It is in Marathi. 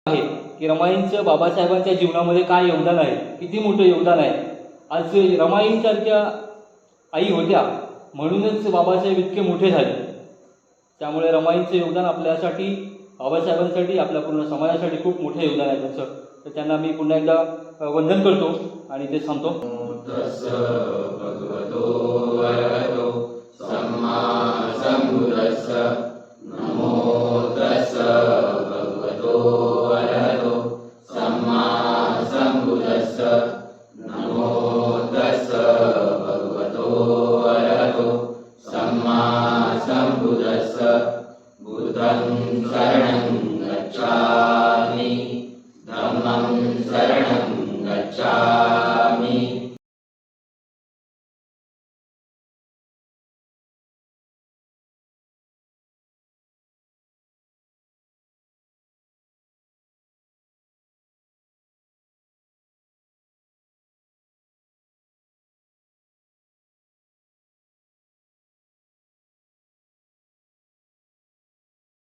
आहे की रमाईंचं बाबासाहेबांच्या जीवनामध्ये काय योगदान आहे, किती मोठं योगदान आहे. आज रमाईंसारख्या आई होत्या म्हणूनच बाबासाहेब इतके मोठे झाले. त्यामुळे रमाईंचं योगदान आपल्यासाठी, बाबासाहेबांसाठी, आपल्या पूर्ण समाजासाठी खूप मोठं योगदान आहे त्यांचं. तर त्यांना मी पुन्हा एकदा वंदन करतो आणि ते सांगतो. भगवतो अरहतो सम्मा संबुद्धस्स. नमो तस्स भगवतो अरहतो सम्मा संबुद्धस्स. नमो तस्स भगवतो अरहतो सम्मा संबुद्धस्स. बुद्धं शरणं गच्छामि, धम्मं शरणं गच्छामि,